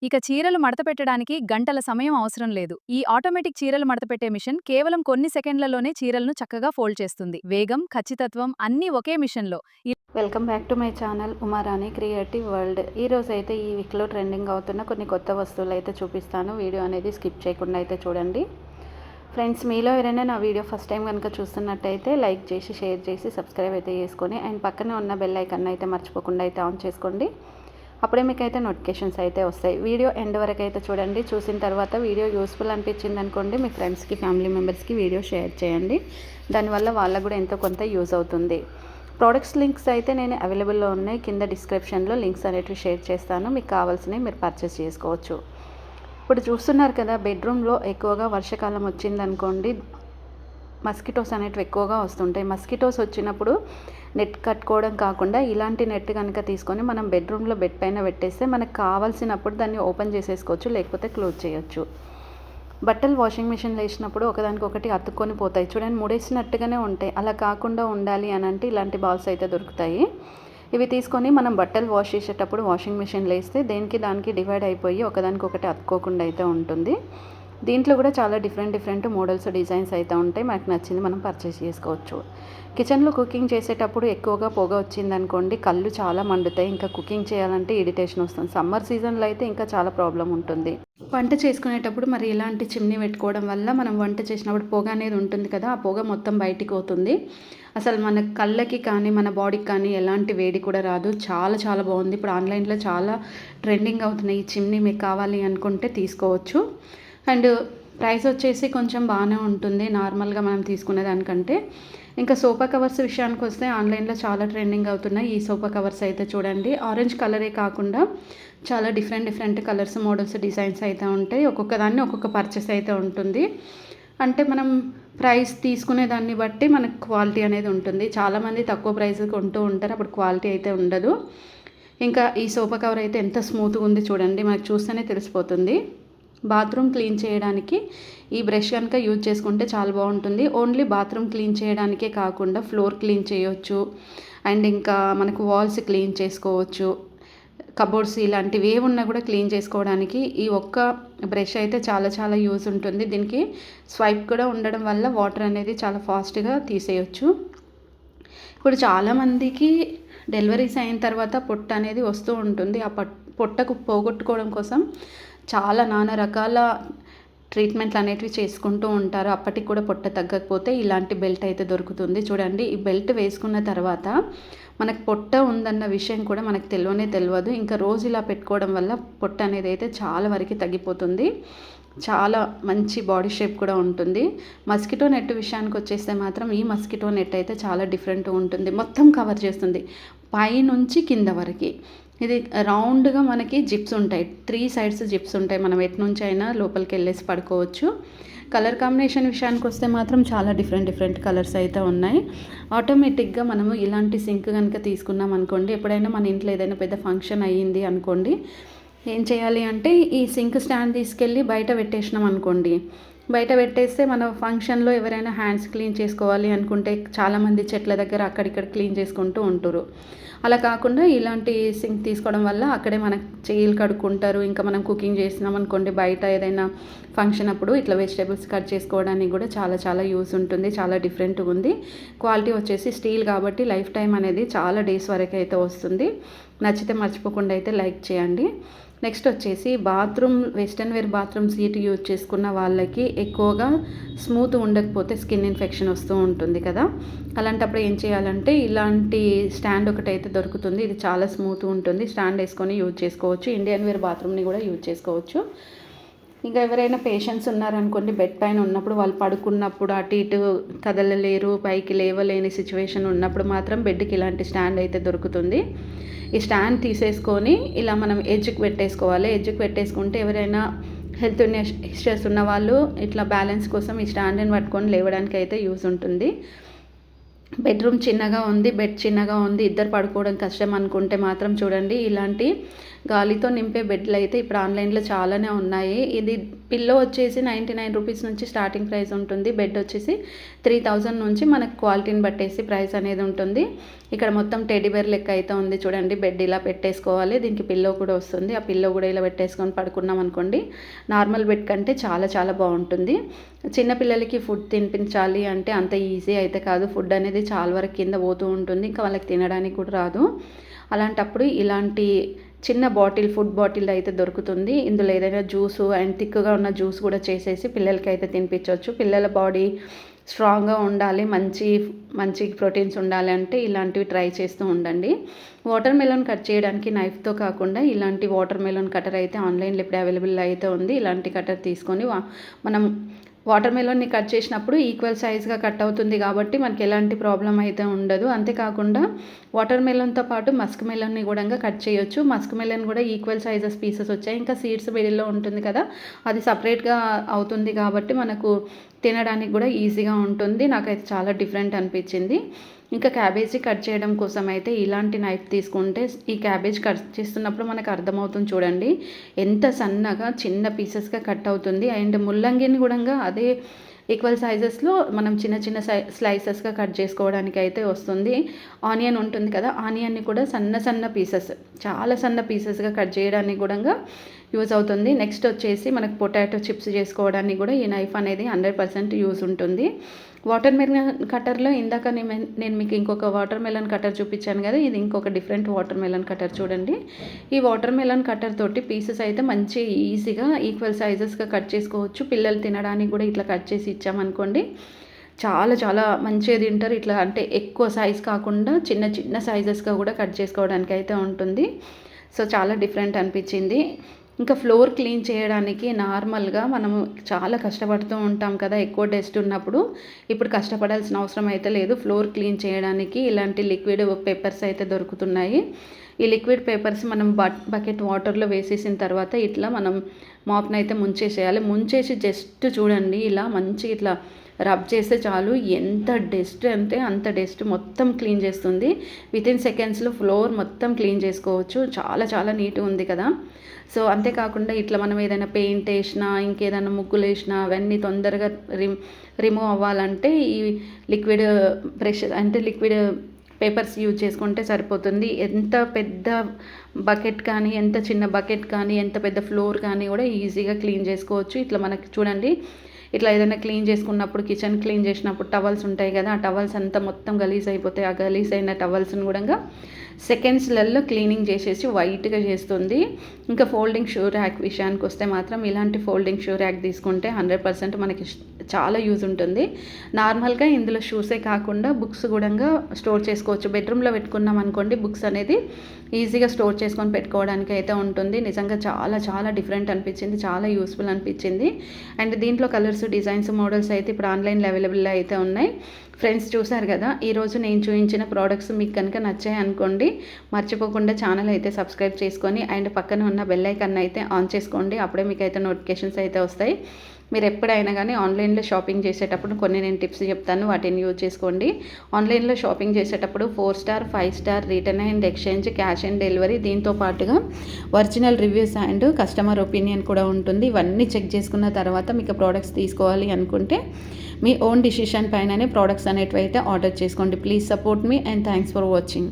ఇక చీరలు మడతపెట్టడానికి గంటల సమయం అవసరం లేదు. ఈ ఆటోమేటిక్ చీరలు మడతపెట్టే మిషన్ కేవలం కొన్ని సెకండ్లలోనే చీరలను చక్కగా ఫోల్డ్ చేస్తుంది. వేగం, ఖచ్చితత్వం అన్నీ ఒకే మిషన్లో. Welcome back to my channel Uma Rani creative world. ఈరోజు అయితే ఈ వీక్లో ట్రెండింగ్ అవుతున్న కొన్ని కొత్త వస్తువులు అయితే చూపిస్తాను. వీడియో అనేది స్కిప్ చేయకుండా అయితే చూడండి. ఫ్రెండ్స్, మీలో ఎవరైనా నా వీడియో ఫస్ట్ టైం కనుక చూస్తున్నట్టయితే లైక్ చేసి, షేర్ చేసి, సబ్స్క్రైబ్ అయితే చేసుకొని అండ్ పక్కనే ఉన్న బెల్ ఐకాన్ అయితే మర్చిపోకుండా అయితే ఆన్ చేసుకోండి. అప్పుడే మీకైతే నోటిఫికేషన్స్ అయితే వస్తాయి. వీడియో ఎండ్ వరకు అయితే చూడండి. చూసిన తర్వాత వీడియో యూస్ఫుల్ అనిపించింది అనుకోండి, మీ ఫ్రెండ్స్కి, ఫ్యామిలీ మెంబర్స్కి వీడియో షేర్ చేయండి. దానివల్ల వాళ్ళకు కూడా ఎంతో కొంత యూజ్ అవుతుంది. ప్రోడక్ట్స్ లింక్స్ అయితే నేను అవైలబుల్లో ఉన్నాయి. కింద డిస్క్రిప్షన్లో లింక్స్ అనేటివి షేర్ చేస్తాను. మీకు కావాల్సినవి మీరు పర్చేస్ చేసుకోవచ్చు. ఇప్పుడు చూస్తున్నారు కదా, బెడ్రూమ్లో ఎక్కువగా వర్షాకాలం వచ్చిందనుకోండి, మస్కిటోస్ అనేటివి ఎక్కువగా వస్తుంటాయి. మస్కిటోస్ వచ్చినప్పుడు నెట్ కట్టుకోవడం కాకుండా ఇలాంటి నెట్ కనుక తీసుకొని మనం బెడ్రూమ్లో బెడ్ పైన పెట్టేస్తే మనకు కావాల్సినప్పుడు దాన్ని ఓపెన్ చేసేసుకోవచ్చు, లేకపోతే క్లోజ్ చేయొచ్చు. బట్టలు వాషింగ్ మిషన్లో వేసినప్పుడు ఒకదానికొకటి అతుక్కొని పోతాయి చూడండి, ముడేసినట్టుగానే ఉంటాయి. అలా కాకుండా ఉండాలి అని అంటే ఇలాంటి బాల్స్ అయితే దొరుకుతాయి. ఇవి తీసుకొని మనం బట్టలు వాష్ చేసేటప్పుడు వాషింగ్ మిషన్లో వేస్తే దేనికి దానికి డివైడ్ అయిపోయి ఒకదానికొకటి అతుక్కోకుండా అయితే ఉంటుంది. దీంట్లో కూడా చాలా డిఫరెంట్ మోడల్స్, డిజైన్స్ అయితే ఉంటాయి. మనకు నచ్చింది మనం పర్చేస్ చేసుకోవచ్చు. కిచెన్లో కుకింగ్ చేసేటప్పుడు ఎక్కువగా పొగ వచ్చిందనుకోండి, కళ్ళు చాలా మండుతాయి. ఇంకా కుకింగ్ చేయాలంటే ఇరిటేషన్ వస్తుంది. సమ్మర్ సీజన్లో అయితే ఇంకా చాలా ప్రాబ్లం ఉంటుంది. వంట చేసుకునేటప్పుడు మరి ఇలాంటి చిమ్నీ పెట్టుకోవడం వల్ల మనం వంట చేసినప్పుడు పొగ అనేది ఉంటుంది కదా, ఆ పొగ మొత్తం బయటికి పోతుంది. అసలు మన కళ్ళకి కానీ మన బాడీకి కానీ ఎలాంటి వేడి కూడా రాదు. చాలా బాగుంది. ఇప్పుడు ఆన్లైన్లో చాలా ట్రెండింగ్ అవుతున్నాయి. ఈ చిమ్నీ మీకు కావాలి అనుకుంటే తీసుకోవచ్చు. అండ్ ప్రైస్ వచ్చేసి కొంచెం బాగానే ఉంటుంది నార్మల్గా మనం తీసుకునే దానికంటే. ఇంకా సోఫా కవర్స్ విషయానికి వస్తే ఆన్లైన్లో చాలా ట్రెండింగ్ అవుతున్నాయి. ఈ సోఫా కవర్స్ అయితే చూడండి, ఆరెంజ్ కలరే కాకుండా చాలా డిఫరెంట్ కలర్స్, మోడల్స్, డిజైన్స్ అయితే ఉంటాయి. ఒక్కొక్క దాన్ని ఒక్కొక్క పర్చేస్ అయితే ఉంటుంది. అంటే మనం ప్రైస్ తీసుకునే దాన్ని బట్టి మనకు క్వాలిటీ అనేది ఉంటుంది. చాలామంది తక్కువ ప్రైస్కి కొంటూ ఉంటారు, అప్పుడు క్వాలిటీ అయితే ఉండదు. ఇంకా ఈ సోఫా కవర్ అయితే ఎంత స్మూత్గా ఉంది చూడండి, మనకు చూస్తేనే తెలిసిపోతుంది. బాత్రూమ్ క్లీన్ చేయడానికి ఈ బ్రష్ కనుక యూజ్ చేసుకుంటే చాలా బాగుంటుంది. ఓన్లీ బాత్రూమ్ క్లీన్ చేయడానికే కాకుండా ఫ్లోర్ క్లీన్ చేయొచ్చు, అండ్ ఇంకా మనకు వాల్స్ క్లీన్ చేసుకోవచ్చు, కబోర్డ్స్ ఇలాంటివి ఏ ఉన్నా కూడా క్లీన్ చేసుకోవడానికి ఈ ఒక్క బ్రష్ అయితే చాలా యూజ్ ఉంటుంది. దీనికి స్వైప్ కూడా ఉండడం వల్ల వాటర్ అనేది చాలా ఫాస్ట్గా తీసేయచ్చు. ఇప్పుడు చాలామందికి డెలివరీస్ అయిన తర్వాత పొట్ట అనేది వస్తూ ఉంటుంది. ఆ పొట్టకు పోగొట్టుకోవడం కోసం చాలా నానా రకాల ట్రీట్మెంట్లు అనేటివి చేసుకుంటూ ఉంటారు. అప్పటికి కూడా పొట్ట తగ్గకపోతే ఇలాంటి బెల్ట్ అయితే దొరుకుతుంది. చూడండి, ఈ బెల్ట్ వేసుకున్న తర్వాత మనకు పొట్ట ఉందన్న విషయం కూడా మనకు తెలియదు. ఇంకా రోజు ఇలా పెట్టుకోవడం వల్ల పొట్ట అనేది అయితే చాలా వరకు తగ్గిపోతుంది. చాలా మంచి బాడీ షేప్ కూడా ఉంటుంది. మస్కిటో నెట్ విషయానికి వచ్చేస్తే మాత్రం ఈ మస్కిటో నెట్ అయితే చాలా డిఫరెంట్ ఉంటుంది. మొత్తం కవర్ చేస్తుంది పైనుంచి కింద వరకు. ఇది రౌండ్గా మనకి జిప్స్ ఉంటాయి, 3 సైడ్స్ జిప్స్ ఉంటాయి. మనం ఎటు నుంచి అయినా లోపలికి వెళ్ళేసి పడుకోవచ్చు. కలర్ కాంబినేషన్ విషయానికి వస్తే మాత్రం చాలా డిఫరెంట్ కలర్స్ అయితే ఉన్నాయి. ఆటోమేటిక్గా మనము ఇలాంటి సింక్ కనుక తీసుకున్నాం అనుకోండి, ఎప్పుడైనా మన ఇంట్లో ఏదైనా పెద్ద ఫంక్షన్ అయ్యింది అనుకోండి, ఏం చేయాలి అంటే ఈ సింక్ స్టాండ్ తీసుకెళ్ళి బయట పెట్టేసినాం అనుకోండి, బయట పెట్టేస్తే మన ఫంక్షన్లో ఎవరైనా హ్యాండ్స్ క్లీన్ చేసుకోవాలి అనుకుంటే చాలామంది చెట్ల దగ్గర అక్కడిక్కడ క్లీన్ చేసుకుంటూ ఉంటారు. అలా కాకుండా ఇలాంటి సింక్ తీసుకోవడం వల్ల అక్కడే మనకు చేయిలు కడుక్కుంటారు. ఇంకా మనం కుకింగ్ చేసినాం అనుకోండి, బయట ఏదైనా ఫంక్షన్ అప్పుడు ఇట్లా వెజిటేబుల్స్ కట్ చేసుకోవడానికి కూడా చాలా యూజ్ ఉంటుంది. చాలా డిఫరెంట్గా ఉంది. క్వాలిటీ వచ్చేసి స్టీల్ కాబట్టి లైఫ్ టైం అనేది చాలా డేస్ వరకు అయితే వస్తుంది. నచ్చితే మర్చిపోకుండా అయితే లైక్ చేయండి. నెక్స్ట్ వచ్చేసి bathroom, western where bathroom seat use చేసుకున్న వాళ్ళకి ఎక్కువగా స్మూత్ ఉండకపోతే స్కిన్ ఇన్ఫెక్షన్ వస్తూ ఉంటుంది కదా, అలాంటప్పుడు ఏం చేయాలంటే ఇలాంటి స్టాండ్ ఒకటైతే దొరుకుతుంది. ఇది చాలా స్మూత్ ఉంటుంది. స్టాండ్ వేసుకొని యూజ్ చేసుకోవచ్చు. ఇండియన్ వేర్ బాత్రూమ్ని కూడా యూజ్ చేసుకోవచ్చు. ఇంకా ఎవరైనా పేషెంట్స్ ఉన్నారనుకోండి, బెడ్ పైన ఉన్నప్పుడు వాళ్ళు పడుకున్నప్పుడు అటు ఇటు కదలలేరు, పైకి లేవలేని సిచ్యువేషన్ ఉన్నప్పుడు మాత్రం బెడ్కి ఇలాంటి స్టాండ్ అయితే దొరుకుతుంది. ఈ స్టాండ్ తీసేసుకొని ఇలా మనం ఎడ్జ్కి పెట్టేసుకోవాలి. ఎడ్జ్కి పెట్టేసుకుంటే ఎవరైనా హెల్త్ ఇష్యూస్ ఉన్న వాళ్ళు ఇట్లా బ్యాలెన్స్ కోసం ఈ స్టాండ్ని పట్టుకొని లేవడానికి అయితే యూజ్ ఉంటుంది. బెడ్రూమ్ చిన్నగా ఉంది, బెడ్ చిన్నగా ఉంది, ఇద్దరు పడుకోవడం కష్టం అనుకుంటే మాత్రం చూడండి, ఇలాంటి గాలితో నింపే బెడ్లు అయితే ఇప్పుడు ఆన్లైన్లో చాలానే ఉన్నాయి. ఇది పిల్లో వచ్చేసి 99 రూపీస్ నుంచి స్టార్టింగ్ ప్రైస్ ఉంటుంది. బెడ్ వచ్చేసి 3000 నుంచి మనకు క్వాలిటీని బట్టేసి ప్రైస్ అనేది ఉంటుంది. ఇక్కడ మొత్తం టెడ్డీ బేర్ లెక్క అయితే ఉంది చూడండి. బెడ్ ఇలా పెట్టేసుకోవాలి, దీనికి పిల్లో కూడా వస్తుంది. ఆ పిల్లో కూడా ఇలా పెట్టేసుకొని పడుకున్నాం అనుకోండి, నార్మల్ బెడ్ కంటే చాలా చాలా బాగుంటుంది. చిన్నపిల్లలకి ఫుడ్ తినిపించాలి అంటే అంత ఈజీ అయితే కాదు. ఫుడ్ అనేది చాలా వరకు కింద పోతూ ఉంటుంది, ఇంకా వాళ్ళకి తినడానికి కూడా రాదు. అలాంటప్పుడు ఇలాంటి చిన్న బాటిల్, ఫుడ్ బాటిల్ అయితే దొరుకుతుంది. ఇందులో ఏదైనా జ్యూసు అండ్ థిక్గా ఉన్న జ్యూస్ కూడా చేసేసి పిల్లలకి అయితే తినిపించవచ్చు. పిల్లల బాడీ స్ట్రాంగ్గా ఉండాలి, మంచి ప్రోటీన్స్ ఉండాలి అంటే ఇలాంటివి ట్రై చేస్తూ ఉండండి. వాటర్ మెలన్ కట్ చేయడానికి నైఫ్తో కాకుండా ఇలాంటి వాటర్ మెలన్ కటర్ అయితే ఆన్లైన్లో ఇప్పుడు అవైలబుల్ అయితే ఉంది. ఇలాంటి కటర్ తీసుకొని మనం వాటర్ మెలన్ని కట్ చేసినప్పుడు ఈక్వల్ సైజ్గా కట్ అవుతుంది కాబట్టి మనకి ఎలాంటి ప్రాబ్లం అయితే ఉండదు. అంతేకాకుండా వాటర్ మెలన్తో పాటు మస్క్ మెలన్ని కూడా కట్ చేయొచ్చు. మస్క్ మెలన్ కూడా ఈక్వల్ సైజెస్ పీసెస్ వచ్చాయి. ఇంకా సీడ్స్ మిడిల్లో ఉంటుంది కదా, అది సపరేట్గా అవుతుంది కాబట్టి మనకు తినడానికి కూడా ఈజీగా ఉంటుంది. నాకైతే చాలా డిఫరెంట్ అనిపించింది. ఇంకా క్యాబేజీ కట్ చేయడం కోసం అయితే ఇలాంటి నైఫ్ తీసుకుంటే ఈ క్యాబేజ్ కట్ చేస్తున్నప్పుడు మనకు అర్థమవుతుంది చూడండి, ఎంత సన్నగా చిన్న పీసెస్గా కట్ అవుతుంది. అండ్ ముల్లంగిని కూడా అదే ఈక్వల్ సైజెస్లో మనం చిన్న చిన్న స్లైసెస్గా కట్ చేసుకోవడానికి అయితే వస్తుంది. ఆనియన్ ఉంటుంది కదా, ఆనియన్ని కూడా సన్న పీసెస్, చాలా సన్న పీసెస్గా కట్ చేయడానికి కూడా యూజ్ అవుతుంది. నెక్స్ట్ వచ్చేసి మనకు పొటాటో చిప్స్ చేసుకోవడానికి కూడా ఈ నైఫ్ అనేది 100% యూజ్ ఉంటుంది. వాటర్ మెలన్ కట్టర్లో ఇందాక నేను మీకు ఇంకొక వాటర్ మెలన్ కట్టర్ చూపించాను కదా, ఇది ఇంకొక డిఫరెంట్ వాటర్ మెలన్ కట్టర్ చూడండి. ఈ వాటర్ మెలన్ కట్టర్ తోటి పీసెస్ అయితే మంచి ఈజీగా ఈక్వల్ సైజెస్గా కట్ చేసుకోవచ్చు. పిల్లలు తినడానికి కూడా ఇట్లా కట్ చేసి ఇచ్చామనుకోండి, చాలా చాలా మంచిగా తింటారు. ఇట్లా అంటే ఎక్కువ సైజ్ కాకుండా చిన్న సైజెస్గా కూడా కట్ చేసుకోవడానికి అయితే ఉంటుంది. సో చాలా డిఫరెంట్ అనిపించింది. ఇంకా ఫ్లోర్ క్లీన్ చేయడానికి నార్మల్గా మనము చాలా కష్టపడుతూ ఉంటాం కదా, ఎక్కువ డస్ట్ ఉన్నప్పుడు. ఇప్పుడు కష్టపడాల్సిన అవసరం అయితే లేదు. ఫ్లోర్ క్లీన్ చేయడానికి ఇలాంటి లిక్విడ్ పేపర్స్ అయితే దొరుకుతున్నాయి. ఈ లిక్విడ్ పేపర్స్ మనం బకెట్ వాటర్లో వేసేసిన తర్వాత ఇట్లా మనం మాప్ని అయితే ముంచేసేయాలి. ముంచేసి జస్ట్ చూడండి, ఇలా మంచి ఇట్లా రబ్ చేస్తే చాలు, ఎంత డస్ట్ అంటే అంత డస్ట్ మొత్తం క్లీన్ చేస్తుంది. వితిన్ సెకండ్స్లో ఫ్లోర్ మొత్తం క్లీన్ చేసుకోవచ్చు. చాలా చాలా నీట్గా ఉంది కదా. సో అంతేకాకుండా ఇట్లా మనం ఏదైనా పెయింట్ వేసినా, ఇంకేదైనా ముగ్గులు వేసినా అవన్నీ తొందరగా రిమూవ్ అవ్వాలంటే ఈ లిక్విడ్ బ్రష్ అంటే లిక్విడ్ పేపర్స్ యూజ్ చేసుకుంటే సరిపోతుంది. ఎంత పెద్ద బకెట్ కానీ, ఎంత చిన్న బకెట్ కానీ, ఎంత పెద్ద ఫ్లోర్ కానీ కూడా ఈజీగా క్లీన్ చేసుకోవచ్చు. ఇట్లా మనకి చూడండి, ఇట్లా ఏదైనా క్లీన్ చేసుకున్నప్పుడు, కిచెన్ క్లీన్ చేసినప్పుడు టవల్స్ ఉంటాయి కదా, ఆ టవల్స్ అంతా మొత్తం గలీజ్ అయిపోతాయి. ఆ గలీజ్ అయిన టవల్స్ని కూడా సెకండ్స్లలో క్లీనింగ్ చేసేసి వైట్గా చేస్తుంది. ఇంకా ఫోల్డింగ్ షూ ర్యాక్ విషయానికి వస్తే మాత్రం ఇలాంటి ఫోల్డింగ్ షూ ర్యాక్ తీసుకుంటే 100% మనకి చాలా యూజ్ ఉంటుంది. నార్మల్గా ఇందులో షూసే కాకుండా బుక్స్ కూడా స్టోర్ చేసుకోవచ్చు. బెడ్రూమ్లో పెట్టుకున్నాం అనుకోండి, బుక్స్ అనేది ఈజీగా స్టోర్ చేసుకొని పెట్టుకోవడానికి అయితే ఉంటుంది. నిజంగా చాలా చాలా డిఫరెంట్ అనిపించింది, చాలా యూస్ఫుల్ అనిపించింది. అండ్ దీంట్లో కలర్స్, డిజైన్స్, మోడల్స్ అయితే ఇప్పుడు ఆన్లైన్లో అవైలబుల్ అయితే ఉన్నాయి. ఫ్రెండ్స్ చూసారు కదా, ఈరోజు నేను చూపించిన ప్రోడక్ట్స్ మీకు కనుక నచ్చాయి అనుకోండి, మర్చిపోకుండా ఛానల్ అయితే సబ్స్క్రైబ్ చేసుకొని అండ్ పక్కన ఉన్న బెల్ ఐకాన్ అయితే ఆన్ చేసుకోండి. అప్పుడే మీకు అయితే నోటిఫికేషన్స్ అయితే వస్తాయి. మీరు ఎప్పుడైనా కానీ ఆన్లైన్లో షాపింగ్ చేసేటప్పుడు కొన్ని నేను టిప్స్ చెప్తాను, వాటిని యూజ్ చేసుకోండి. ఆన్లైన్లో షాపింగ్ చేసేటప్పుడు 4 star, 5 star, return and exchange, cash on delivery, దీంతో పాటుగా original reviews and customer opinion కూడా ఉంటుంది. ఇవన్నీ చెక్ చేసుకున్న తర్వాత మీకు ప్రోడక్ట్స్ తీసుకోవాలి అనుకుంటే మీ ఓన్ డిసిషన్ పైననే ప్రోడక్ట్స్ అనేటివి అయితే ఆర్డర్ చేసుకోండి. Please support me and thanks for watching.